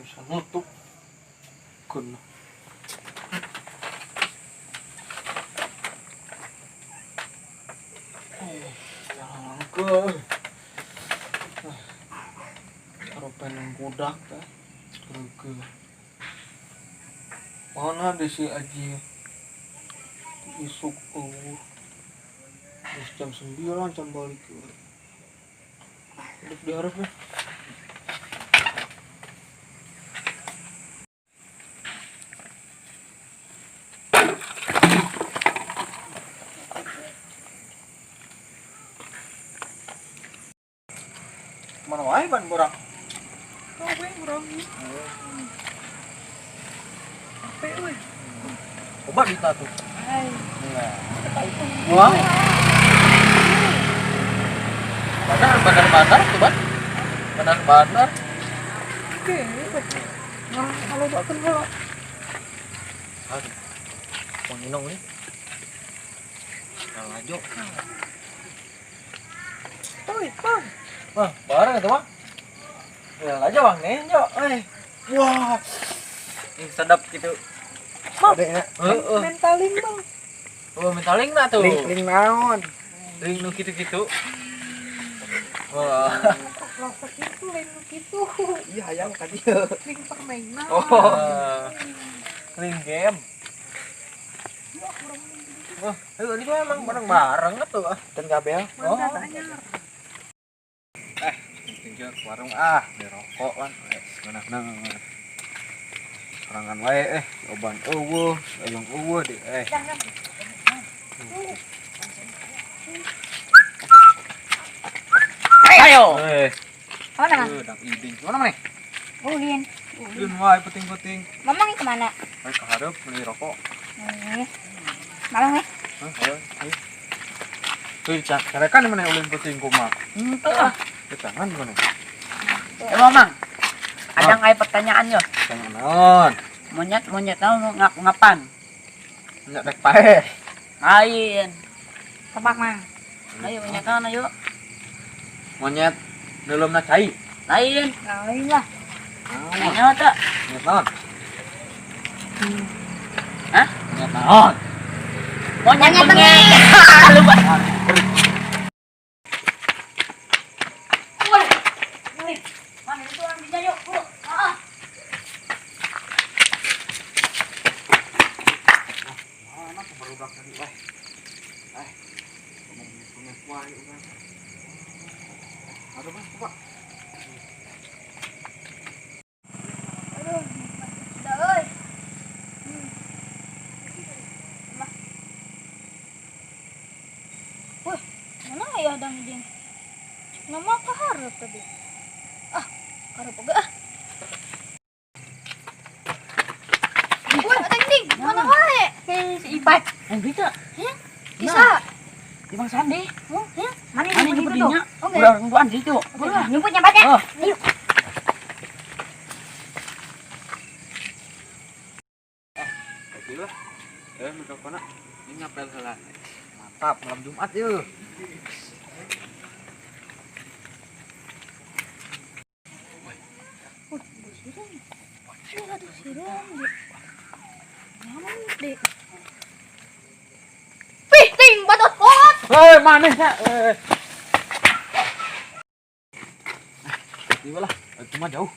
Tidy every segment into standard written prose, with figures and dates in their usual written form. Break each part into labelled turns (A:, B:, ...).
A: Bisa nutup kun jalan ke harapan yang budak teh ke mana di si Aji isuk terus jam 9 jam balik ke hidup diharap ya. Mana wae ban borang. Oh, we borang. Ape we. Coba kita tuh. Hai. Nah. Wah. Bandar tuh, Ban. Bandar. Oke, nah, kalau bakan kalau. Aduh. Mau nginong nih. Nah, lanjut. Oi, Bang. Wah, barang itu mah. Ya aja Bang nih, yo. Wah. Ini sedap gitu. Bang. Mentaling, Bang. Oh, mentaling na tuh. Ling naon? Ling nu gitu-gitu. Wah. Rasa gitu, ling nu gitu. Iya, hayang ka dieu. Ling permainan. Oh. Ling game. Wah, ini mah emang bareng-bareng atuh. Dan kabel. Oh. Tinggal ke warung di rokok kan mana serangan wae oban eueuh ayang eueuh di ayo mana dang iding mana maneh ulin wae penting mamang ke mana ke hareup beli rokok malang ayo tuh carekan mana ulin penting kumaha jangan mana?
B: Mamang, ada nggak pertanyaan yo?
A: Jangan.
B: Monyet tahu ngapan?
A: Monyet dek pae.
B: Lain. Tebak mang. Ayo monyet tahu ayo.
A: Monyet dalam cai.
B: Lain.
C: Lain lah.
B: Monyet tak?
A: Monyet naon?
B: Hah?
A: Monyet naon?
B: Monyet. Lupa. Mana itu orang bisa yuk, Bu.
A: Mana tuh barudak tadi, weh. Ngomong wae kan. Aduh, Bang, coba.
C: Aduh, sudah euy. Wah, mana ya dang jeung? Nama ka hareup tadi. Hareup oge ah. Wah, ding, mana wae?
B: Si Ipat. Bisa.
C: Ya? Bisa.
B: Di Bang Sandi.
C: Oh, ya. Mana
B: Ini
C: nyebut itu?
B: nyebutnya.
C: Oke.
B: Udah renduan situ.
C: Nyebut nyebutnya.
B: Oh.
C: Ayo.
A: Gila. Mikrofona ini nyapel heula. Mantap, malam Jumat yeuh.
C: Aduh, sirem, Dek. Nyaman, Dek. Wih, ting, batot pot.
A: Mana ya? Tiba lah, cuma jauh.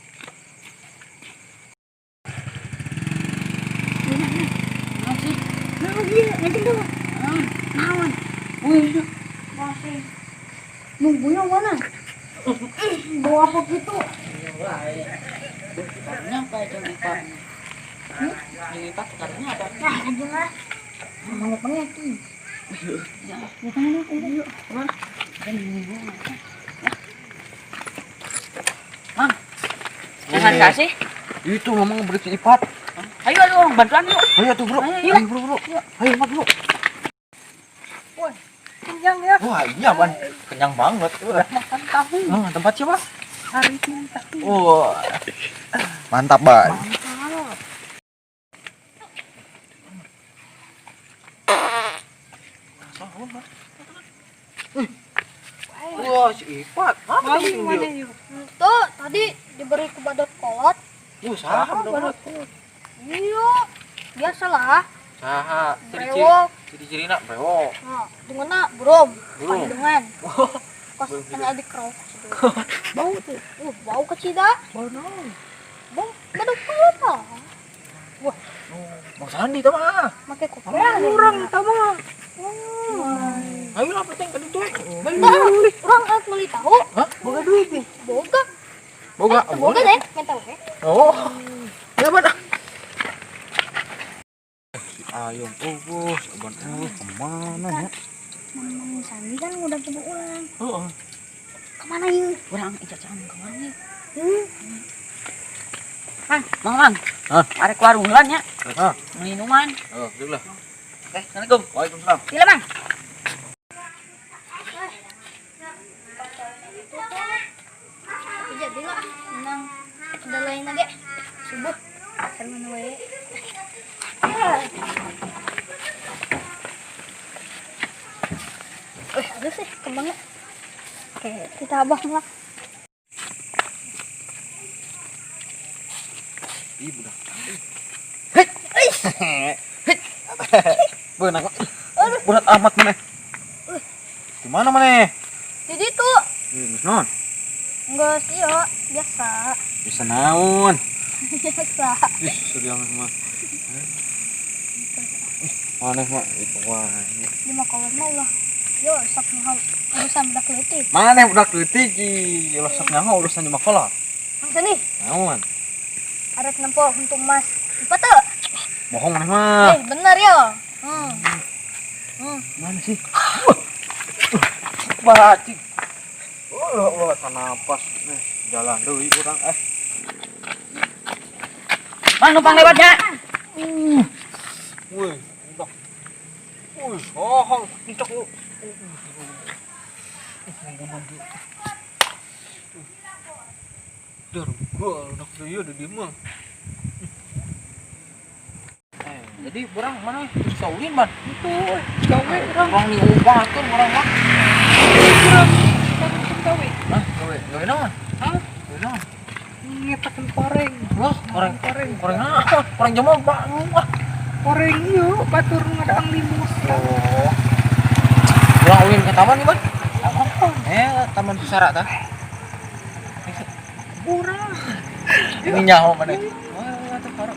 B: Masih.
C: Nah, iya, nanti dulu. Naon?
B: Wih,
C: Masih. Nunggunya mana? Bawa apa gitu?
B: Iparnya apa aja iparnya? Yang Ipat sekarangnya ada.
C: Nah, aja lah. Mau pengen tuh.
B: Ya,
C: Ya kan ini yuk.
B: Mang. Mang. Jangan kasih.
A: Itu ngomong berarti Ipat.
B: Ayo dong, bantuan yuk.
A: Ayo tuh bro.
B: Ayo,
A: Ayo bro. Ayo Mat bro. Wah, iya, Ban. Kenyang banget.
B: Makan tahu.
A: Tempat siapa?
B: Arifin tahu.
A: Oh. Mantap, Ban.
B: Mantap.
A: Wah, si Ipat. Apa
B: Mana
A: ini?
B: yuk?
C: Tuh, tadi diberi ke badut kolot.
A: Saha
B: Baru
C: Iya, biasalah.
A: Saha.
C: Brewok.
A: Ciri-ciri nak brewok.
C: Nah, dengan belum.
A: Belum.
C: Dengan. Kos tengah di kerok.
B: bau tuh.
C: Bau kecida.
B: Bau naon?
C: Bau badut kolot lah.
A: Bang Sandi tuh mah.
C: Make kopi.
B: Orang tama.
A: Ayo lah penting kan itu.
C: Orang harus beli tahu.
A: Hah?
B: Boga duit nih.
C: Boga.
A: Boga.
C: Boga deh, main tahu ya.
A: Oh. Ya, Ban. Ayo, Ban. Kemana ya?
C: Mang Sandi kan udah punya ulang.
A: Oh.
C: Kemana yuk?
B: Orang icacan kemana nih?
C: Mang.
B: Mang.
A: Hah?
B: Arek warung lan ya.
A: Ah.
B: Minuman.
A: Oh, dulu lah.
B: Assalamualaikum.
A: Waalaikumsalam.
C: Gila, Mang. Jadi lah, menang ada lain lagi. Subuh. Sama wae. Aduh sih, kembangnya. Oke, kita abah lah.
A: Ih, budak. Benar kok. Berat amat mana? Di mana mana?
C: Jadi tuh
A: Non.
C: enggak sih ya, biasa.
A: Bisa naon?
C: Biasa.
A: Ih, serius mah. Mana mah itu wah.
C: Di makawan mah lah. Yo, sok mahal urusan budak leutik.
A: Mana budak leutik ih, losak nyaho urusan di makola.
C: Mang Sandi,
A: Naon?
C: arek nempo untuk Mas. Apa tuh?
A: Bohong mana mah.
C: Bener ya.
A: Mana sih? Bacing. Oh, napas. Jalan deui urang
B: Mang numpang lewatnya.
A: Wih, udah. Wih, sohong, cicok lu. Dur, gua udah dia udah diem mah. Jadi orang mana? Terus Saulin, Ban.
B: Itu gawe orang.
A: Orang nih ubah tuh orang mah.
B: Gawe.
A: Hah, gawe naon?
B: Hah?
A: Gawe naon?
B: Ngetakeun koreng.
A: Wah, koreng naon? Koreng jamal bangun wah.
B: Koreng ieu batur ngadaang limus.
A: Oh. Pulang ulin ke taman nih, Ban. Taman Pusara tah.
B: Urang.
A: Ini nyaho mana? Wah, tuh parah.